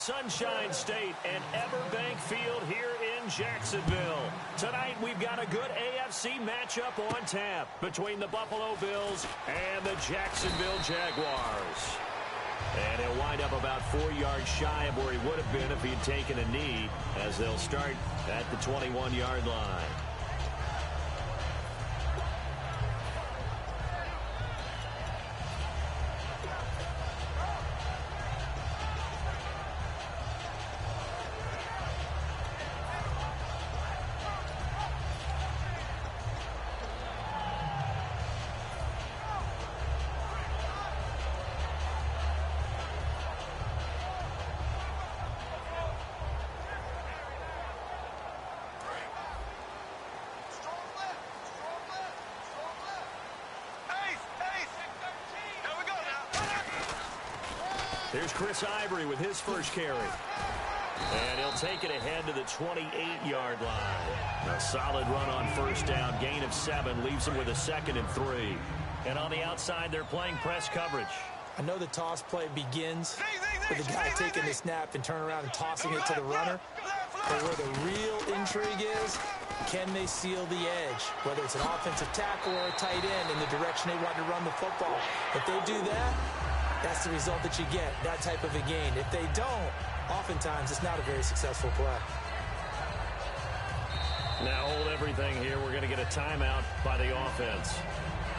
Sunshine State and Everbank Field here in Jacksonville. Tonight we've got a good AFC matchup on tap between the Buffalo Bills and the Jacksonville Jaguars. And he'll wind up about 4 yards shy of where he would have been if he'd taken a knee, as they'll start at the 21-yard line. Here's Chris Ivory with his first carry. And he'll take it ahead to the 28-yard line. A solid run on first down. Gain of 7 leaves him with a 2nd and 3. And on the outside, they're playing press coverage. I know the toss play begins with the guy taking the snap and turning around and tossing it to the runner. But where the real intrigue is, can they seal the edge? Whether it's an offensive tackle or a tight end in the direction they want to run the football. If they do that, that's the result that you get, that type of a gain. If they don't, oftentimes it's not a very successful play. Now hold everything here. We're going to get a timeout by the offense.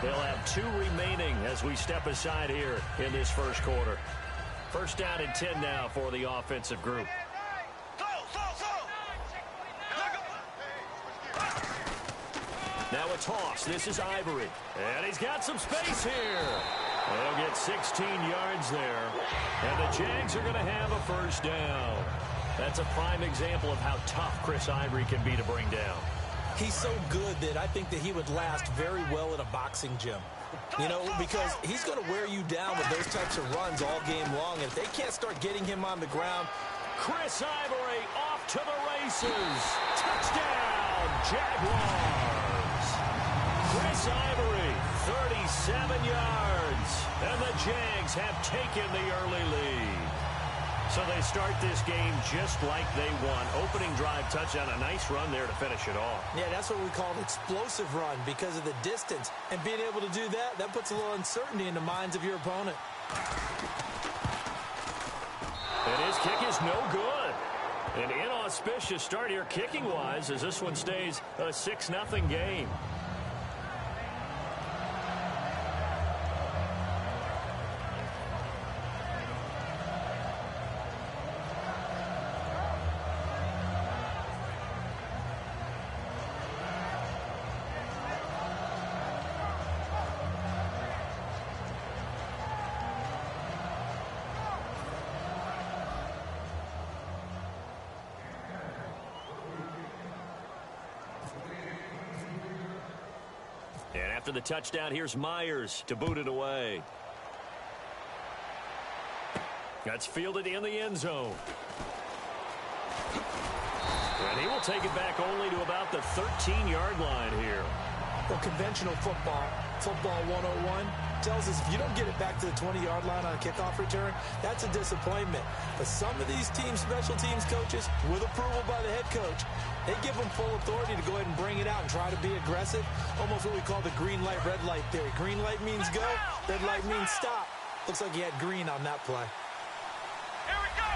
They'll have 2 remaining as we step aside here in this first quarter. First down and 10 now for the offensive group. Now a toss. This is Ivory. And he's got some space here. They'll get 16 yards there. And the Jags are going to have a first down. That's a prime example of how tough Chris Ivory can be to bring down. He's so good that I think that he would last very well at a boxing gym. You know, because he's going to wear you down with those types of runs all game long. And if they can't start getting him on the ground. Chris Ivory off to the races. Touchdown, Jaguars. Chris Ivory, 37 yards. And the Jags have taken the early lead. So they start this game just like they won. Opening drive touchdown, a nice run there to finish it off. Yeah, that's what we call an explosive run because of the distance. And being able to do that, that puts a little uncertainty in the minds of your opponent. And his kick is no good. An inauspicious start here kicking-wise as this one stays a 6-0 game. And after the touchdown, here's Myers to boot it away. That's fielded in the end zone. And he will take it back only to about the 13-yard line here. Well, conventional football 101, tells us if you don't get it back to the 20-yard line on a kickoff return, that's a disappointment. But some of these teams, special teams coaches, with approval by the head coach, they give them full authority to go ahead and bring it out and try to be aggressive. Almost what we call the green light, red light theory. Green light means go, red light means stop. Looks like he had green on that play. Here we go.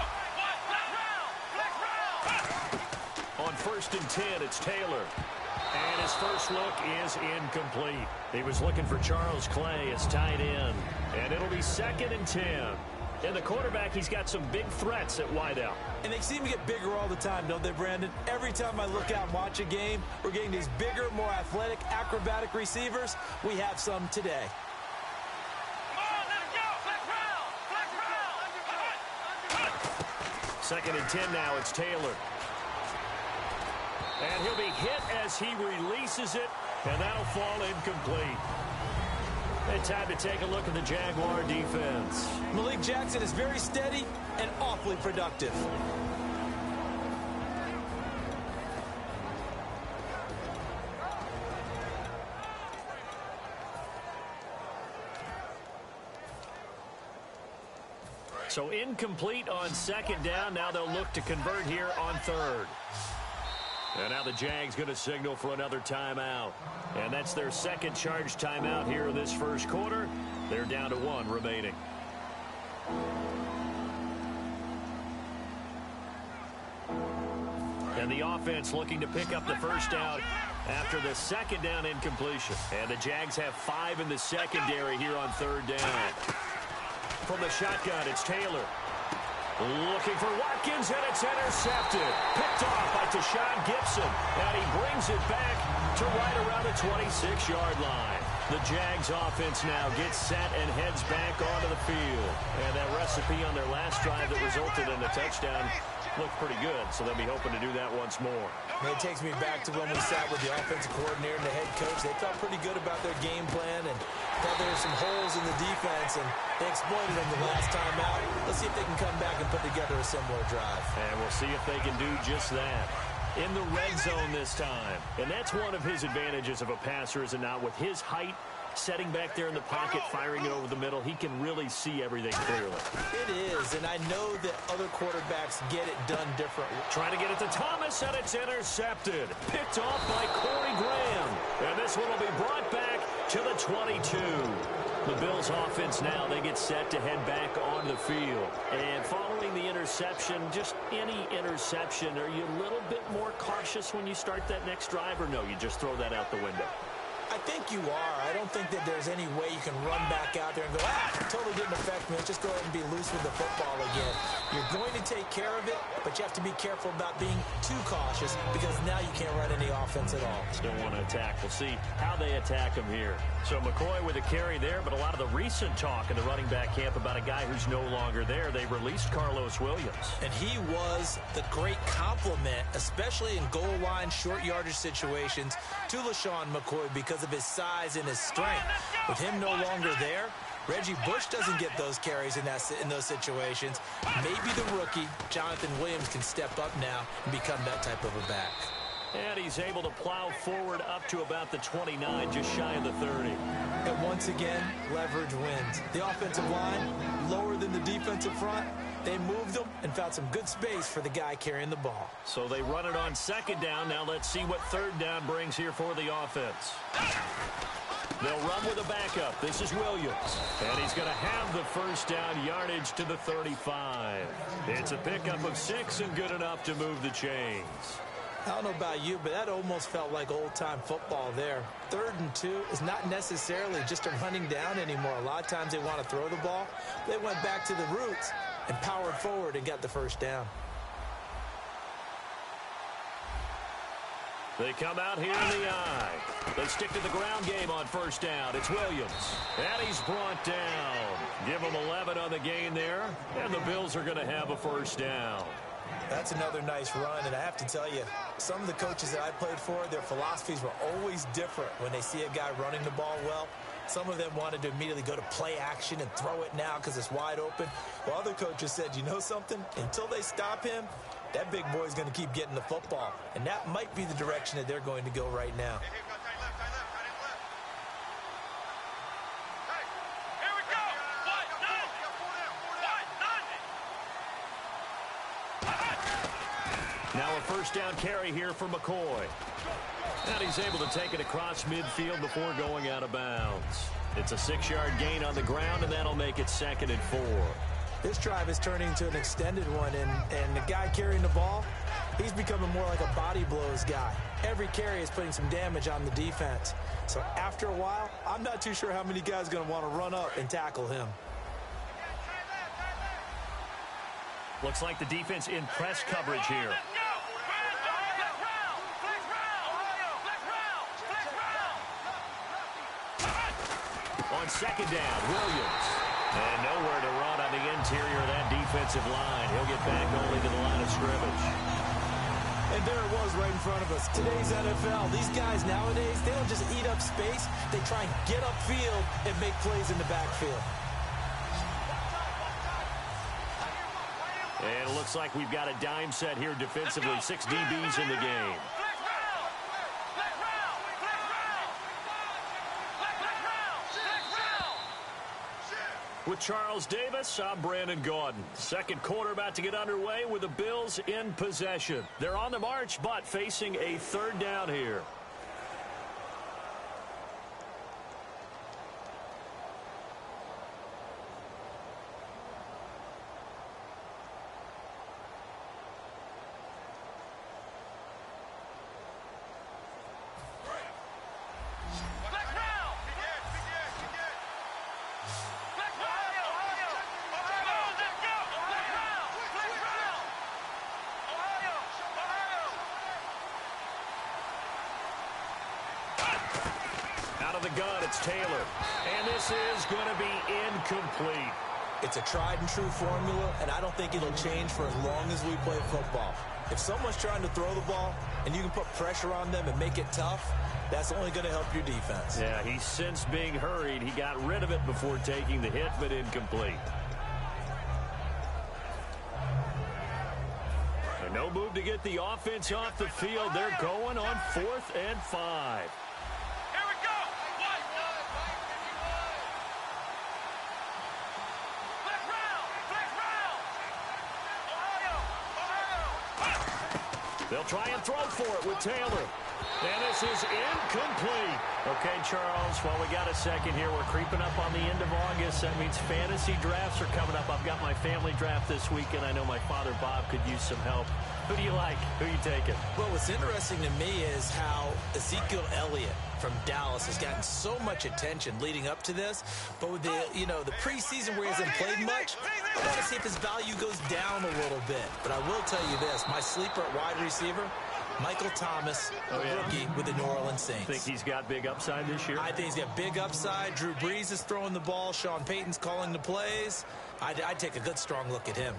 On 1st and 10, it's Taylor. And his first look is incomplete. He was looking for Charles Clay as tight end. And it'll be 2nd and 10. And the quarterback, he's got some big threats at wideout. And they seem to get bigger all the time, don't they, Brandon? Every time I look out and watch a game, we're getting these bigger, more athletic, acrobatic receivers. We have some today. Come on, let it go. 2nd and 10 now, it's Taylor. And he'll be hit as he releases it, and that'll fall incomplete. It's time to take a look at the Jaguar defense. Malik Jackson is very steady and awfully productive. So incomplete on second down. Now they'll look to convert here on third. And now the Jags going to signal for another timeout. And that's their second charge timeout here in this first quarter. They're down to 1 remaining. And the offense looking to pick up the first down after the second down incompletion. And the Jags have 5 in the secondary here on third down. From the shotgun, it's Taylor. Looking for Watkins, and it's intercepted. Picked off by Tashawn Gibson. And he brings it back to right around the 26-yard line. The Jags offense now gets set and heads back onto the field. And that recipe on their last drive that resulted in a touchdown looked pretty good, so they'll be hoping to do that once more. It takes me back to when we sat with the offensive coordinator and the head coach. They felt pretty good about their game plan and thought there were some holes in the defense, and they exploited them the last time out. Let's see if they can come back and put together a similar drive. And we'll see if they can do just that. In the red zone this time. And that's one of his advantages of a passer, is it not? With his height, setting back there in the pocket, firing it over the middle, he can really see everything clearly. It is, and I know that other quarterbacks get it done differently. Trying to get it to Thomas, and it's intercepted. Picked off by Corey Graham. And this one will be brought back to the 22. The Bills offense now, they get set to head back on the field. And following the interception, just any interception, are you a little bit more cautious when you start that next drive, or no, you just throw that out the window? I think you are. I don't think that there's any way you can run back out there and go, totally didn't affect me. Let's just go ahead and be loose with the football again. You're going to take care of it, but you have to be careful about being too cautious, because now you can't run any offense at all. Still want to attack. We'll see how they attack him here. So McCoy with a carry there, but a lot of the recent talk in the running back camp about a guy who's no longer there. They released Carlos Williams. And he was the great compliment, especially in goal line, short yardage situations, to LaShawn McCoy because of his size and his strength. With him no longer there, Reggie Bush doesn't get those carries in those situations. Maybe the rookie, Jonathan Williams, can step up now and become that type of a back. And he's able to plow forward up to about the 29, just shy of the 30. And once again, leverage wins. The offensive line, lower than the defensive front. They moved them and found some good space for the guy carrying the ball. So they run it on second down. Now let's see what third down brings here for the offense. They'll run with a backup. This is Williams. And he's going to have the first down, yardage to the 35. It's a pickup of 6 and good enough to move the chains. I don't know about you, but that almost felt like old-time football there. 3rd and 2 is not necessarily just a running down anymore. A lot of times they want to throw the ball. They went back to the roots and powered forward and got the first down. They come out here in the eye. They stick to the ground game on first down. It's Williams. And he's brought down. Give him 11 on the gain there. And the Bills are going to have a first down. That's another nice run, and I have to tell you, some of the coaches that I played for, their philosophies were always different when they see a guy running the ball well. Some of them wanted to immediately go to play action and throw it now because it's wide open. While other coaches said, you know something? Until they stop him, that big boy's going to keep getting the football. And that might be the direction that they're going to go right now. Now a first down carry here for McCoy. And he's able to take it across midfield before going out of bounds. It's a 6-yard gain on the ground, and that'll make it 2nd and 4. This drive is turning into an extended one, and the guy carrying the ball, he's becoming more like a body blows guy. Every carry is putting some damage on the defense. So after a while, I'm not too sure how many guys are going to want to run up and tackle him. Looks like the defense in press coverage here. On second down, Williams. And nowhere to run on the interior of that defensive line. He'll get back only to the line of scrimmage. And there it was right in front of us. Today's NFL, these guys nowadays, they don't just eat up space. They try and get upfield and make plays in the backfield. And it looks like we've got a dime set here defensively. 6 DBs in the game. With Charles Davis, I'm Brandon Gaudin. Second quarter about to get underway with the Bills in possession. They're on the march, but facing a third down here. The gun, it's Taylor, and this is going to be incomplete. It's a tried and true formula, and I don't think it'll change for as long as we play football. If someone's trying to throw the ball and you can put pressure on them and make it tough, that's only going to help your defense. Yeah, he's since being hurried. He got rid of it before taking the hit, but incomplete. And no move to get the offense off the field. They're going on 4th and 5. They'll try and throw for it with Taylor. And this is incomplete. Okay, Charles, while we got a second here, we're creeping up on the end of August. That means fantasy drafts are coming up. I've got my family draft this weekend. I know my father, Bob, could use some help. Who do you like? Who are you taking? Well, what's interesting to me is how Ezekiel Elliott from Dallas has gotten so much attention leading up to this. But with the preseason where he hasn't played much, I want to see if his value goes down a little bit. But I will tell you this, my sleeper at wide receiver, Michael Thomas, rookie with the New Orleans Saints. Think he's got big upside this year? I think he's got big upside. Drew Brees is throwing the ball. Sean Payton's calling the plays. I'd take a good, strong look at him.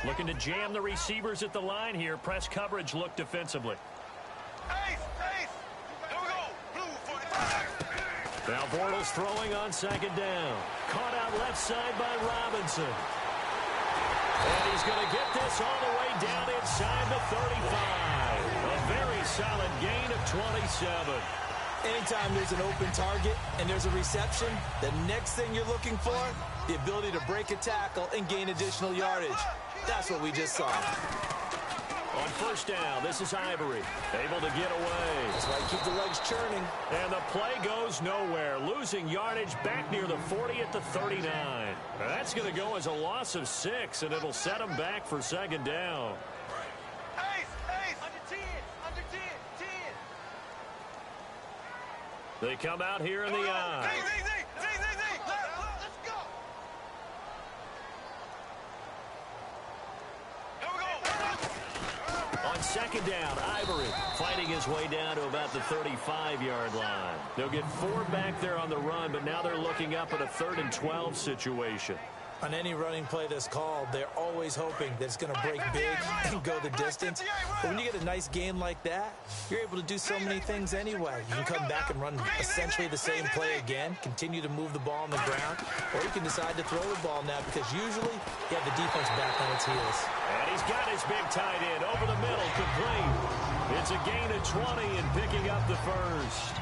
Looking to jam the receivers at the line here. Press coverage look defensively. Ace! Here we go! Blue 45! Now Bortles throwing on second down. Caught out left side by Robinson. And he's going to get this all the way down inside the 35. A very solid gain of 27. Anytime there's an open target and there's a reception, the next thing you're looking for, the ability to break a tackle and gain additional yardage. That's what we just saw. On first down, this is Ivory. Able to get away. That's why you keep the legs churning. And the play goes nowhere. Losing yardage back near the 40 at the 39. That's going to go as a loss of 6, and it'll set them back for second down. Ace! Under 10! Under 10! 10! They come out here in the eye. Z! Let's go! Here we go! On second down, Ivory fighting his way down to about the 35-yard line. They'll get 4 back there on the run, but now they're looking up at a 3rd and 12 situation. On any running play that's called, they're always hoping that it's going to break big and go the distance. But when you get a nice game like that, you're able to do so many things anyway. You can come back and run essentially the same play again, continue to move the ball on the ground, or you can decide to throw the ball now because usually you have the defense back on its heels. And he's got his big tight end over the middle, complete. It's a gain of 20 and picking up the first.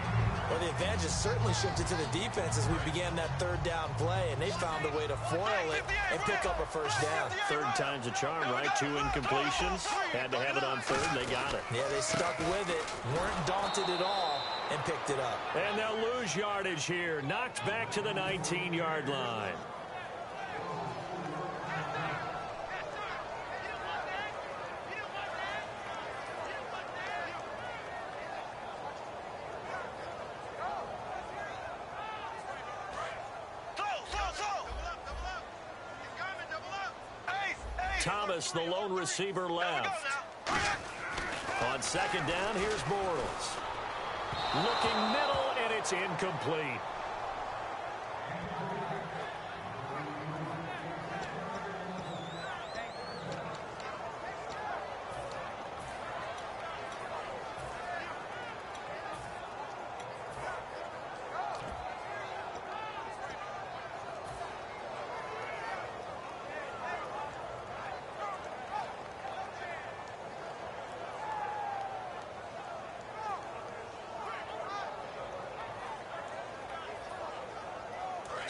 Well, the advantage has certainly shifted to the defense as we began that 3rd down play, and they found a way to foil it and pick up a first down. 3rd time's a charm, right? 2 incompletions. Had to have it on 3rd. They got it. Yeah, they stuck with it, weren't daunted at all, and picked it up. And they'll lose yardage here. Knocked back to the 19-yard line. Thomas, the lone receiver, left. On second down, here's Bortles. Looking middle, and it's incomplete.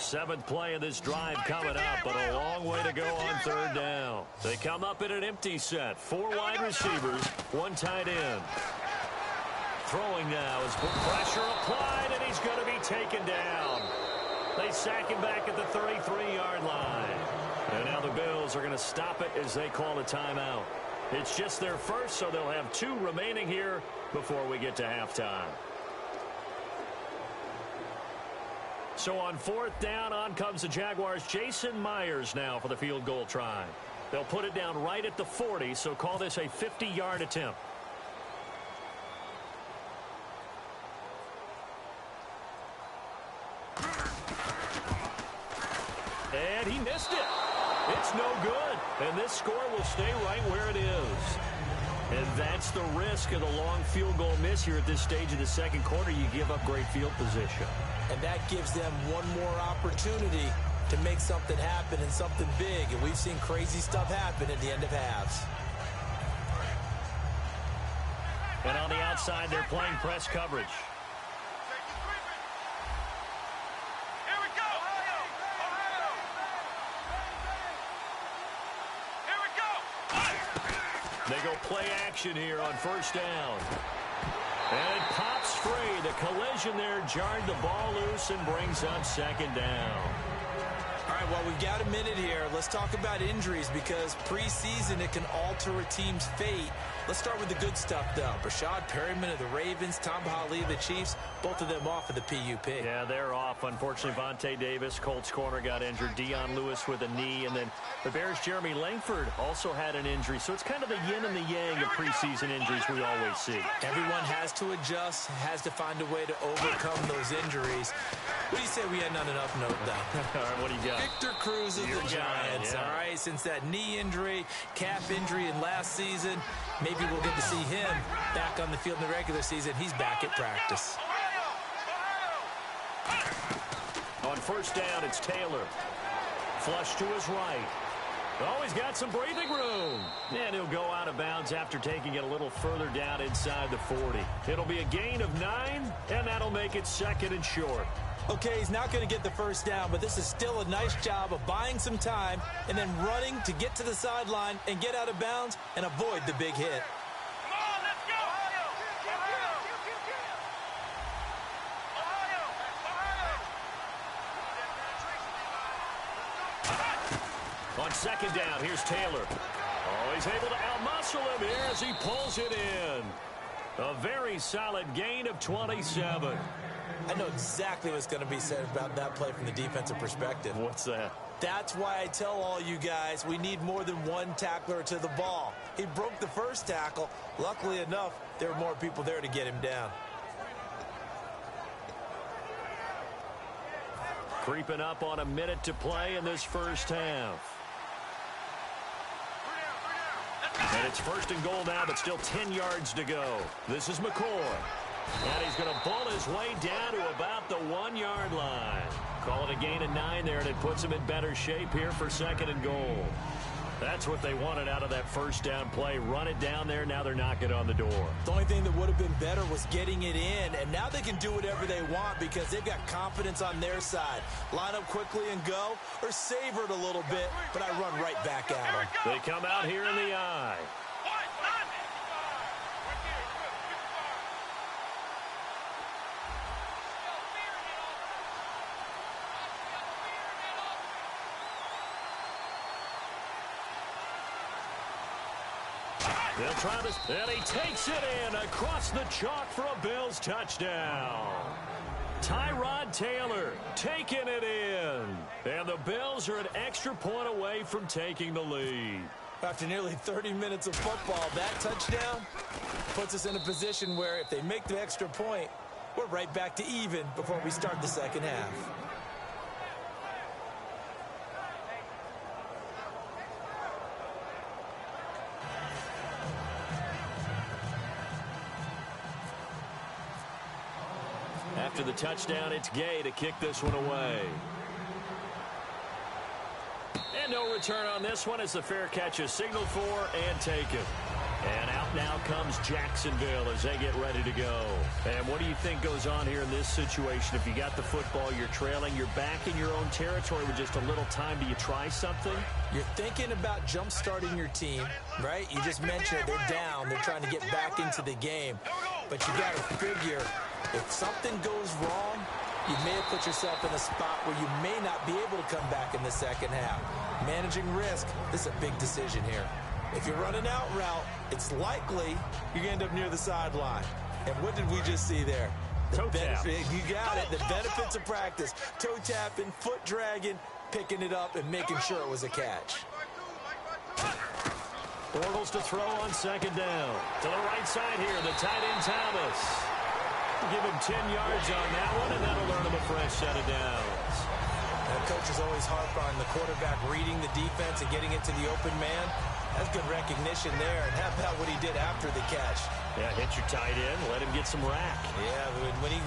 Seventh play of this drive coming up, but a long way to go on third down. They come up in an empty set. 4 wide receivers, 1 tight end. Throwing now is pressure applied, and he's going to be taken down. They sack him back at the 33-yard line. And now the Bills are going to stop it as they call a timeout. It's just their first, so they'll have 2 remaining here before we get to halftime. So on 4th down, on comes the Jaguars' Jason Myers now for the field goal try. They'll put it down right at the 40, so call this a 50-yard attempt. And he missed it. It's no good. And this score will stay right where it is. And that's the risk of the long field goal miss here at this stage of the second quarter. You give up great field position. And that gives them one more opportunity to make something happen and something big. And we've seen crazy stuff happen at the end of halves. And on the outside, they're playing press coverage. They go play action here on first down. And it pops free. The collision there jarred the ball loose and brings up second down. All right, well, we've got a minute here. Let's talk about injuries because preseason it can alter a team's fate. Let's start with the good stuff, though. Brashad Perryman of the Ravens, Tom Hawley of the Chiefs, both of them off of the PUP. Yeah, they're off. Unfortunately, Vontae Davis, Colts corner, got injured. Dion Lewis with a knee. And then the Bears' Jeremy Langford also had an injury. So it's kind of the yin and the yang of preseason injuries we always see. Everyone has to adjust, has to find a way to overcome those injuries. What do you say we end on an up note, though? All right, what do you got? Victor Cruz of the Giants, all right? Since that knee injury, calf injury in last season, maybe we'll get to see him back on the field in the regular season. He's back at practice. On first down, it's Taylor. Flush to his right. Oh, he's got some breathing room. And he'll go out of bounds after taking it a little further down inside the 40. It'll be a gain of 9, and that'll make it second and short. Okay, he's not going to get the first down, but this is still a nice job of buying some time and then running to get to the sideline and get out of bounds and avoid the big hit. Come on, let's go! On second down, here's Taylor. Oh, he's able to outmuscle him here as he pulls it in. A very solid gain of 27. I know exactly what's going to be said about that play from the defensive perspective. What's that? That's why I tell all you guys we need more than one tackler to the ball. He broke the first tackle. Luckily enough, there were more people there to get him down. Creeping up on a minute to play in this first half. And it's first and goal now, but still 10 yards to go. This is McCoy. And he's going to bull his way down to about the 1-yard line. Call it a gain of 9 there, and it puts him in better shape here for second and goal. That's what they wanted out of that first down play. Run it down there. Now they're knocking on the door. The only thing that would have been better was getting it in, and now they can do whatever they want because they've got confidence on their side. Line up quickly and go, or savor it a little bit, but I run right back at them. They come out here in the eye. They'll try this, and he takes it in across the chalk for a Bills touchdown. Tyrod Taylor taking it in. And the Bills are an extra point away from taking the lead. After nearly 30 minutes of football, that touchdown puts us in a position where if they make the extra point, we're right back to even before we start the second half. After the touchdown, it's Gay to kick this one away. And no return on this one as the fair catch is signaled for and taken. And out now comes Jacksonville as they get ready to go. And what do you think goes on here in this situation? If you got the football, you're trailing, you're back in your own territory with just a little time. Do you try something? You're thinking about jump-starting your team, right? You just mentioned it. They're down. They're trying to get back into the game. But you got to figure, if something goes wrong, you may have put yourself in a spot where you may not be able to come back in the second half. Managing risk, this is a big decision here. If you're running out route, it's likely you're going to end up near the sideline. And what did we just see there? Toe tap. You got it. The benefits of practice. Toe tapping, foot dragging, picking it up, and making sure it was a catch. Bortles to throw on second down. To the right side here, the tight end Thomas. Give him 10 yards on that one, and that'll earn him a fresh set of downs. That coach is always harp on the quarterback reading the defense and getting it to the open man. That's good recognition there. And how about what he did after the catch? Yeah, hit your tight end, let him get some rack. Yeah,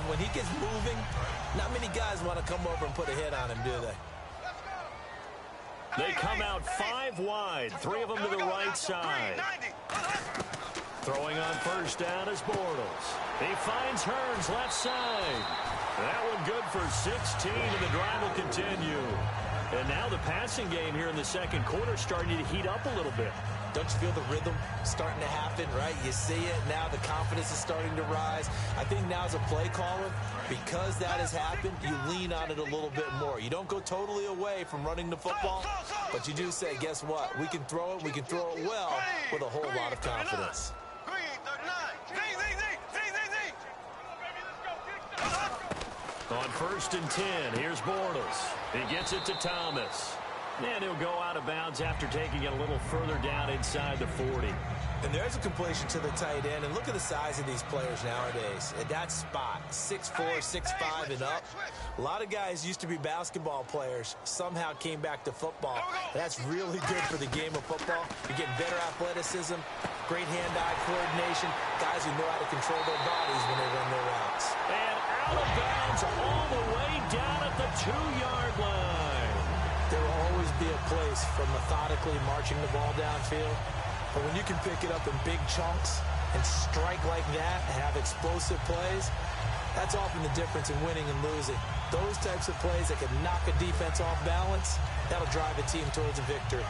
when he gets moving, not many guys want to come over and put a hit on him, do they? They come out 5 wide, 3 of them to the right side. Throwing on first down is Bortles. He finds Hearns left side. That one good for 16, and the drive will continue. And now the passing game here in the second quarter starting to heat up a little bit. Don't you feel the rhythm starting to happen, right? You see it now. The confidence is starting to rise. I think now as a play caller, because that has happened, you lean on it a little bit more. You don't go totally away from running the football, but you do say, guess what? We can throw it. We can throw it well with a whole lot of confidence. On first and 10, here's Bortles. He gets it to Thomas. And he'll go out of bounds after taking it a little further down inside the 40. And there's a completion to the tight end. And look at the size of these players nowadays. At that spot, 6'4", 6'5", and up. A lot of guys used to be basketball players, somehow came back to football. That's really good for the game of football. You're getting better athleticism, great hand-eye coordination, guys who know how to control their bodies when they run their routes. And out of bounds all the way down at the 2-yard line. There will always be a place for methodically marching the ball downfield. But when you can pick it up in big chunks and strike like that and have explosive plays, that's often the difference in winning and losing. Those types of plays that can knock a defense off balance, that'll drive a team towards a victory.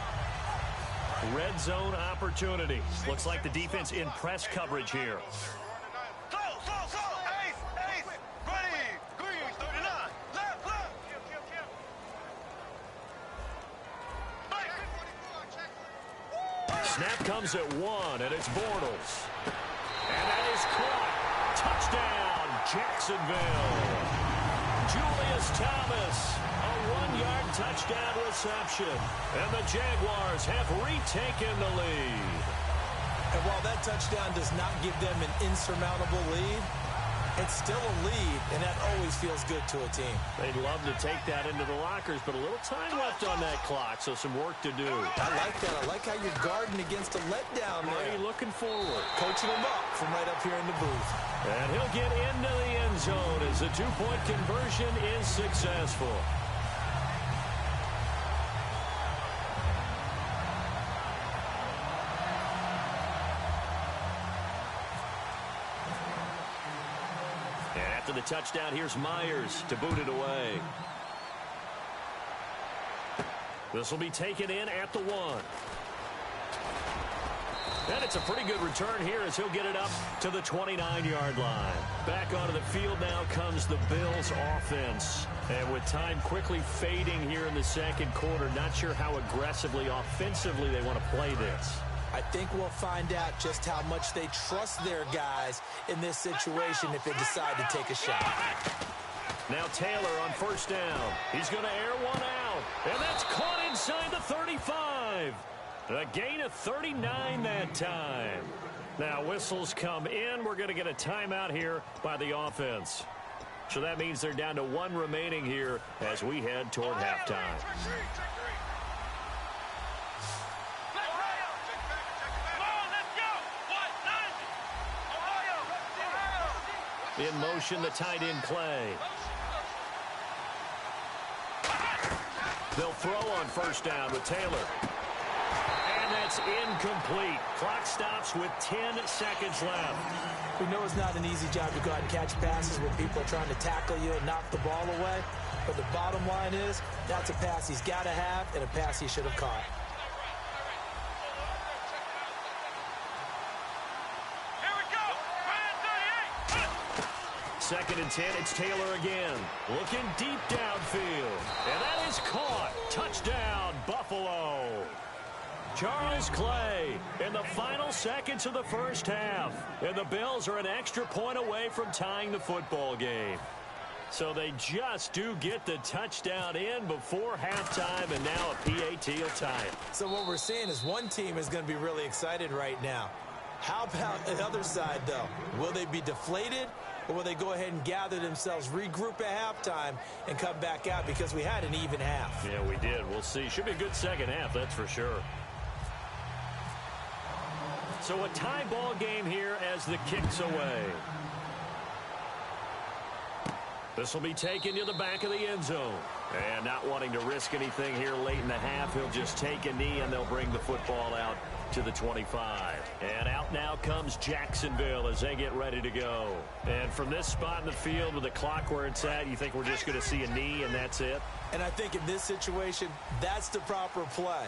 Red zone opportunity. Looks like the defense in press coverage here. Snap comes at 1, and it's Bortles. And that is caught. Touchdown, Jacksonville. Julius Thomas, a 1-yard touchdown reception. And the Jaguars have retaken the lead. And while that touchdown does not give them an insurmountable lead, it's still a lead, and that always feels good to a team. They'd love to take that into the lockers, but a little time left on that clock, so some work to do. I like that. I like how you're guarding against a letdown there. Are you looking forward? Coaching him up from right up here in the booth. And he'll get into the end zone as the 2-point conversion is successful. After the touchdown, here's Myers to boot it away. This will be taken in at the 1. And it's a pretty good return here as he'll get it up to the 29-yard line. Back onto the field now comes the Bills offense. And with time quickly fading here in the second quarter, not sure how aggressively, offensively they want to play this. I think we'll find out just how much they trust their guys in this situation if they decide to take a shot. Now Taylor on first down. He's going to air one out. And that's caught inside the 35. A gain of 39 that time. Now whistles come in. We're going to get a timeout here by the offense. So that means they're down to 1 remaining here as we head toward halftime. In motion, the tight end play. They'll throw on first down with Taylor. And that's incomplete. Clock stops with 10 seconds left. We know it's not an easy job to go out and catch passes when people are trying to tackle you and knock the ball away. But the bottom line is, that's a pass he's got to have and a pass he should have caught. Here we go. 38. Second and 10, it's Taylor again. Looking deep downfield. And that is caught. Touchdown, Buffalo. Charles Clay in the final seconds of the first half. And the Bills are an extra point away from tying the football game. So they just do get the touchdown in before halftime, and now a PAT will tie it. So what we're seeing is one team is going to be really excited right now. How about the other side, though? Will they be deflated, or will they go ahead and gather themselves, regroup at halftime, and come back out because we had an even half? Yeah, we did. We'll see. Should be a good second half, that's for sure. So a tie ball game here as the kick's away. This will be taken to the back of the end zone. And not wanting to risk anything here late in the half, he'll just take a knee, and they'll bring the football out to the 25. And out now comes Jacksonville as they get ready to go. And from this spot in the field with the clock where it's at, you think we're just going to see a knee and that's it? And I think in this situation, that's the proper play.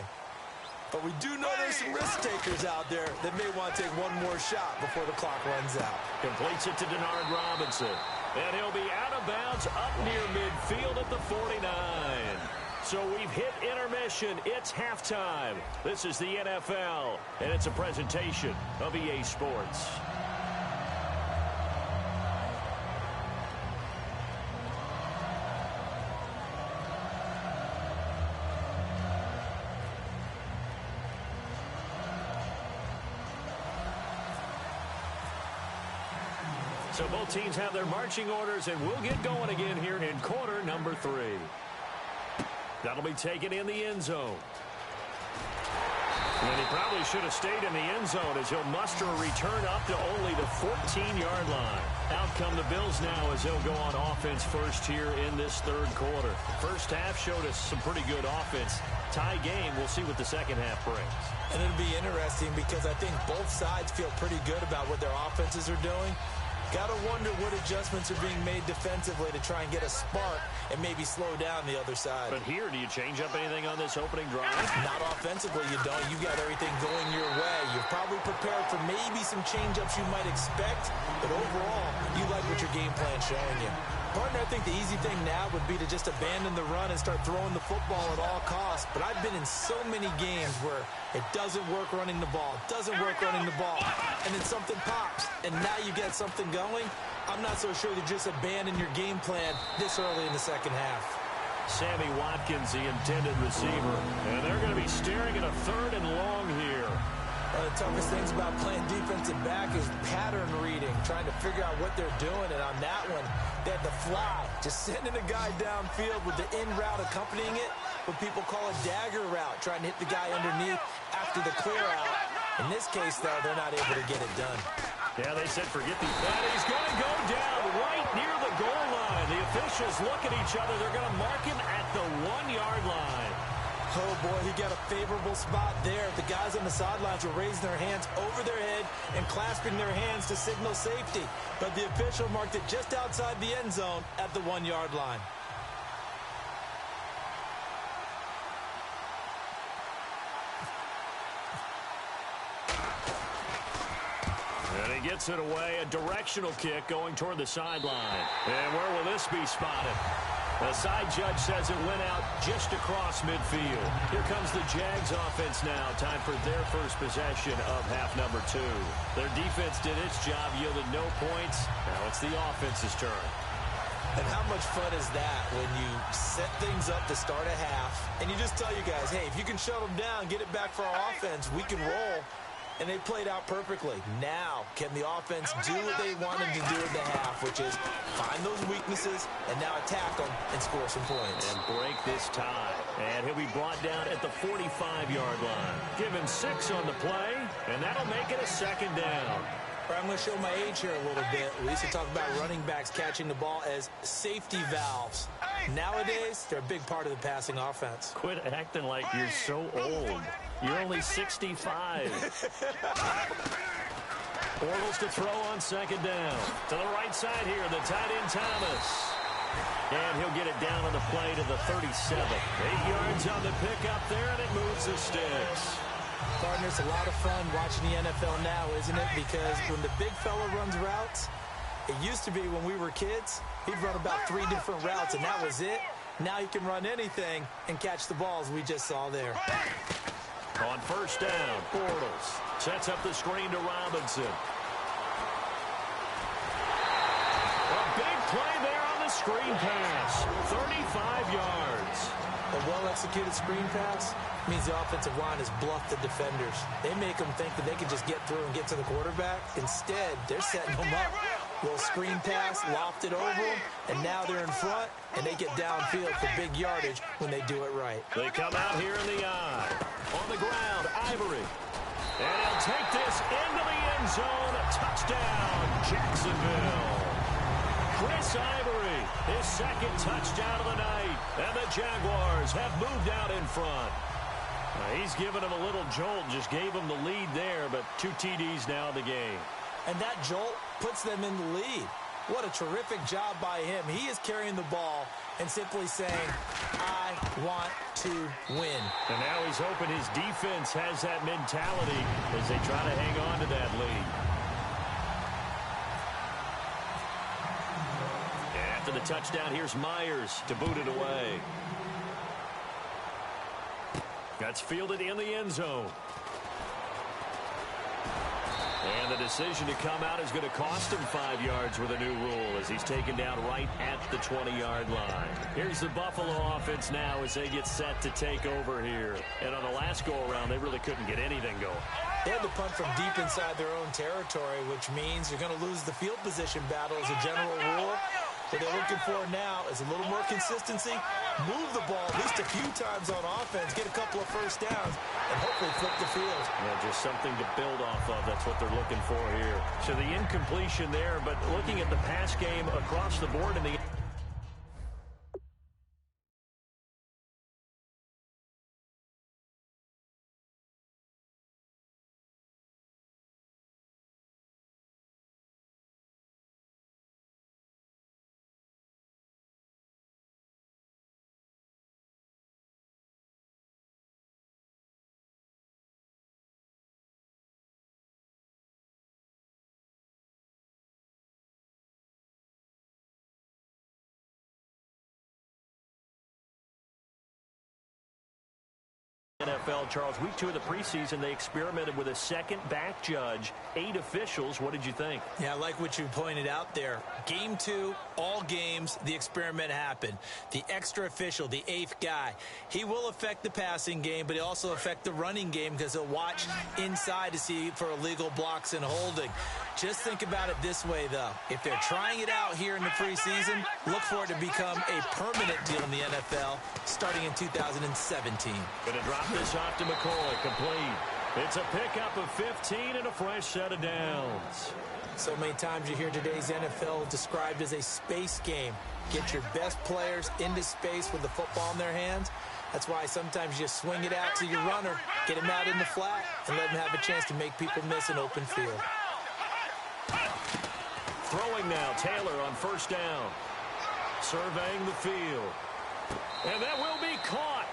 But we do know there's some risk takers out there that may want to take one more shot before the clock runs out. Completes it to Denard Robinson. And he'll be out of bounds up near midfield at the 49. So we've hit intermission. It's halftime. This is the NFL, and it's a presentation of EA Sports. So both teams have their marching orders, and we'll get going again here in quarter number 3. That'll be taken in the end zone. And he probably should have stayed in the end zone as he'll muster a return up to only the 14-yard line. Out come the Bills now as they'll go on offense first here in this third quarter. First half showed us some pretty good offense. Tie game, we'll see what the second half brings. And it'll be interesting because I think both sides feel pretty good about what their offenses are doing. Got to wonder what adjustments are being made defensively to try and get a spark and maybe slow down the other side. But here, do you change up anything on this opening drive? Not offensively, you don't. You got everything going your way. You're probably prepared for maybe some change-ups you might expect, but overall, you like what your game plan's showing you. Partner, I think the easy thing now would be to just abandon the run and start throwing the football at all costs. But I've been in so many games where it doesn't work running the ball, and then something pops, and now you get something going. I'm not so sure to just abandon your game plan this early in the second half. Sammy Watkins, the intended receiver, and they're going to be staring at a third and long here. One of the toughest things about playing defensive back is pattern reading, trying to figure out what they're doing. And on that one, they had the fly, just sending a guy downfield with the in route accompanying it, what people call a dagger route, trying to hit the guy underneath after the clear out. In this case, though, they're not able to get it done. Yeah, they said forget the play. He's going to go down right near the goal line. The officials look at each other. They're going to mark him at the 1-yard line. Oh, boy, he got a favorable spot there. The guys on the sidelines were raising their hands over their head and clasping their hands to signal safety. But the official marked it just outside the end zone at the 1-yard line. And he gets it away, a directional kick going toward the sideline. And where will this be spotted? The side judge says it went out just across midfield. Here comes the Jags offense now. Time for their first possession of half number 2. Their defense did its job, yielded no points. Now it's the offense's turn. And how much fun is that when you set things up to start a half and you just tell you guys, hey, if you can shut them down, get it back for our offense, we can roll. And they played out perfectly. Now, can the offense do what they wanted to do in the half, which is find those weaknesses and now attack them and score some points. And break this tie. And he'll be brought down at the 45-yard line. Give him 6 on the play, and that'll make it a second down. I'm going to show my age here a little bit. We used to talk about running backs catching the ball as safety valves. Nowadays, they're a big part of the passing offense. Quit acting like you're so old. You're only 65. Bortles to throw on second down. To the right side here, the tight end Thomas. And he'll get it down on the play to the 37. 8 yards on the pickup there, and it moves the sticks. Partner, it's a lot of fun watching the NFL now, isn't it? Because when the big fella runs routes, it used to be when we were kids, he'd run about 3 different routes, and that was it. Now he can run anything and catch the balls we just saw there. On first down, Bortles sets up the screen to Robinson. A big play there on the screen pass. 35 yards. A well-executed screen pass means the offensive line has bluffed the defenders. They make them think that they can just get through and get to the quarterback. Instead, they're setting them up. Little screen pass, lofted over them, and now they're in front, and they get downfield for big yardage when they do it right. They come out here in the eye. On the ground, Ivory. And he'll take this into the end zone. A touchdown, Jacksonville. Chris Ivory, his second touchdown of the night. And the Jaguars have moved out in front. He's given him a little jolt, just gave him the lead there, but 2 TDs now in the game. And that jolt puts them in the lead. What a terrific job by him. He is carrying the ball and simply saying, I want to win. And now he's hoping his defense has that mentality as they try to hang on to that lead. After the touchdown, here's Myers to boot it away. That's fielded in the end zone. And the decision to come out is going to cost him 5 yards with a new rule as he's taken down right at the 20-yard line. Here's the Buffalo offense now as they get set to take over here. And on the last go-around, they really couldn't get anything going. They had to punt from deep inside their own territory, which means you're going to lose the field position battle as a general rule. What they're looking for now is a little more consistency, move the ball at least a few times on offense, get a couple of first downs, and hopefully flip the field. Yeah, just something to build off of. That's what they're looking for here. So the incompletion there, but looking at the pass game across the board in the NFL, Charles, week 2 of the preseason, they experimented with a second back judge, 8 officials. What did you think? Yeah, I like what you pointed out there. Game 2, all games, the experiment happened. The extra official, the 8th guy, he will affect the passing game, but he'll also affect the running game because he'll watch inside to see for illegal blocks and holding. Just think about it this way, though. If they're trying it out here in the preseason, look for it to become a permanent deal in the NFL starting in 2017. Going to drop this off to McCoy, complete. It's a pickup of 15 and a fresh set of downs. So many times you hear today's NFL described as a space game. Get your best players into space with the football in their hands. That's why sometimes you swing it out to your runner, get him out in the flat, and let him have a chance to make people miss an open field. Throwing now, Taylor on first down. Surveying the field. And that will be caught,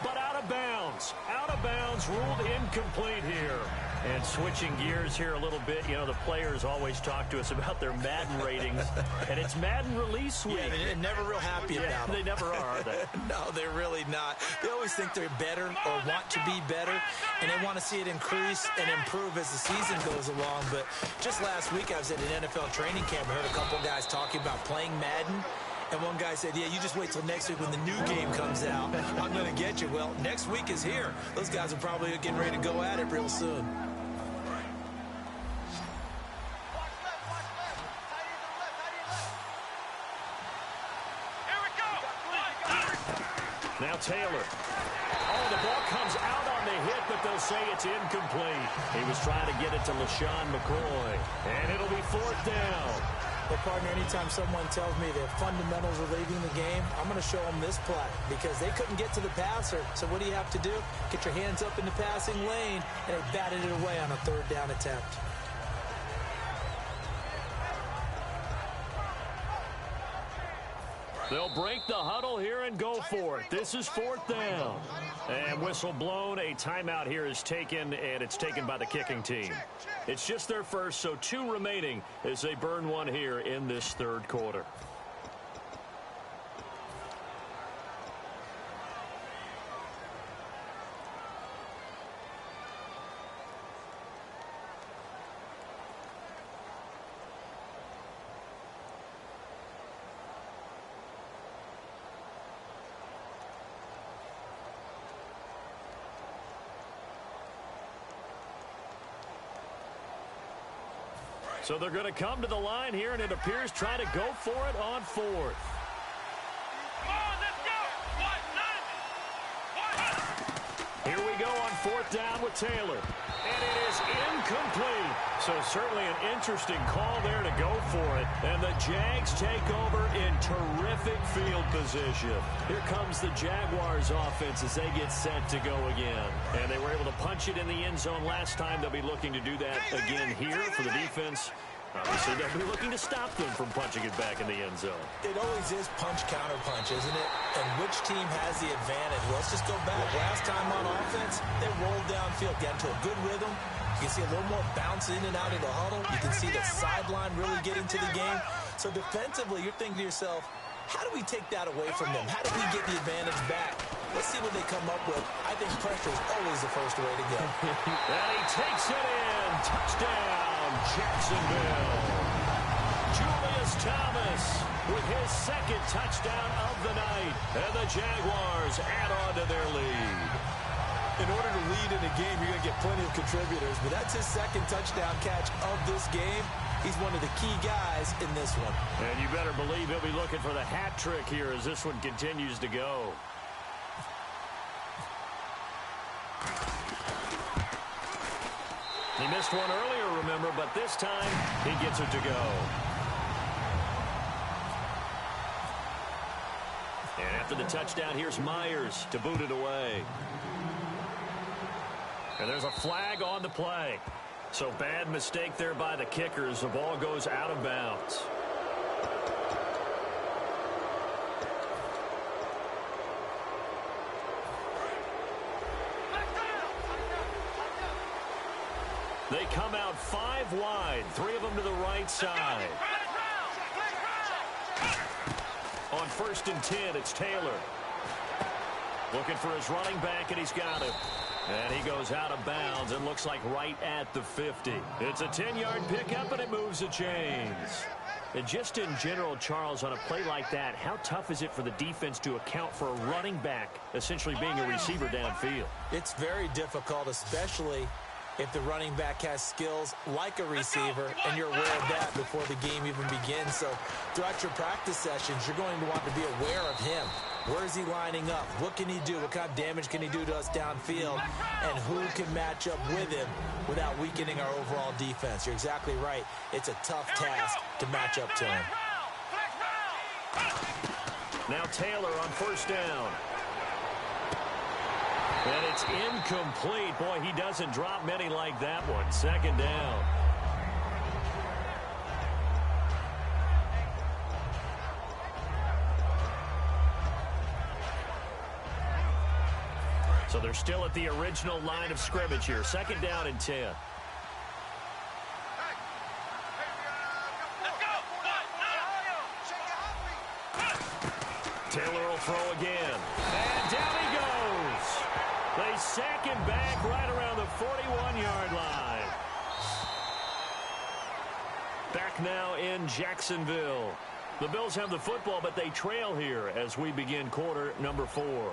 but out of bounds. Out of bounds, ruled incomplete here. And switching gears here a little bit, you know, the players always talk to us about their Madden ratings, and it's Madden release week. Yeah, they're never real happy about it. They never are they? No, they're really not. They always think they're better or want to be better, and they want to see it increase and improve as the season goes along. But just last week, I was at an NFL training camp. I heard a couple guys talking about playing Madden. And one guy said, yeah, you just wait till next week when the new game comes out. I'm going to get you. Well, next week is here. Those guys are probably getting ready to go at it real soon. Now Taylor. Oh, the ball comes out on the hit, but they'll say it's incomplete. He was trying to get it to LaShawn McCoy, and it'll be 4th down. Well, partner, anytime someone tells me the fundamentals are leaving the game, I'm going to show them this play because they couldn't get to the passer. So what do you have to do? Get your hands up in the passing lane, and they batted it away on a 3rd down attempt. They'll break the huddle here and go for it. This is 4th down. And whistle blown. A timeout here is taken, and it's taken by the kicking team. It's just their first, so 2 remaining as they burn one here in this 3rd quarter. So they're going to come to the line here, and it appears try to go for it on 4th. Come on, let's go. Here we go on 4th down with Taylor. And it is incomplete. So certainly an interesting call there to go for it. And the Jags take over in terrific field position. Here comes the Jaguars offense as they get set to go again. And they were able to punch it in the end zone last time. They'll be looking to do that again here for the defense. Obviously, they'll be looking to stop them from punching it back in the end zone. It always is punch-counter-punch, isn't it? And which team has the advantage? Well, let's just go back. Last time on offense, they rolled downfield, got into a good rhythm. You can see a little more bounce in and out of the huddle. You can see the sideline really getting to the game. So defensively, you're thinking to yourself, how do we take that away from them? How do we get the advantage back? Let's see what they come up with. I think pressure is always the first way to go. And he takes it in. Touchdown, Jacksonville. Julius Thomas with his 2nd touchdown of the night. And the Jaguars add on to their lead. In order to lead in a game, you're going to get plenty of contributors, but that's his 2nd touchdown catch of this game. He's one of the key guys in this one. And you better believe he'll be looking for the hat trick here as this one continues to go. He missed one earlier, remember, but this time he gets it to go. And after the touchdown, here's Myers to boot it away. And there's a flag on the play. So bad mistake there by the kickers. The ball goes out of bounds. They come out 5 wide, 3 of them to the right side. On 1st and 10, it's Taylor. Looking for his running back, and he's got it. And he goes out of bounds and looks like right at the 50. It's a 10-yard pickup, and it moves the chains. And just in general, Charles, on a play like that, how tough is it for the defense to account for a running back essentially being a receiver downfield? It's very difficult, especially if the running back has skills like a receiver, and you're aware of that before the game even begins. So throughout your practice sessions, you're going to want to be aware of him. Where is he lining up? What can he do? What kind of damage can he do to us downfield? And who can match up with him without weakening our overall defense? You're exactly right. It's a tough task to match up to him. Now Taylor on 1st down. And it's incomplete. Boy, he doesn't drop many like that one. 2nd down. So they're still at the original line of scrimmage here. 2nd down and 10. Taylor will throw again. And down he goes. They sack him back right around the 41-yard line. Back now in Jacksonville. The Bills have the football, but they trail here as we begin quarter number 4.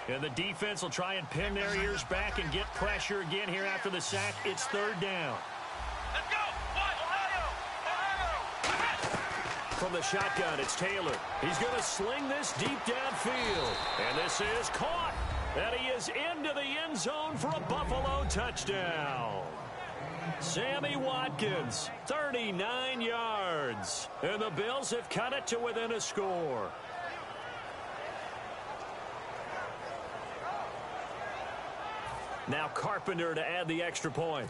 And the defense will try and pin their ears back and get pressure again here after the sack. It's third down. Let's go! Ohio! From the shotgun, it's Taylor. He's going to sling this deep downfield. And this is caught. And he is into the end zone for a Buffalo touchdown. Sammy Watkins, 39 yards. And the Bills have cut it to within a score. Now Carpenter to add the extra point.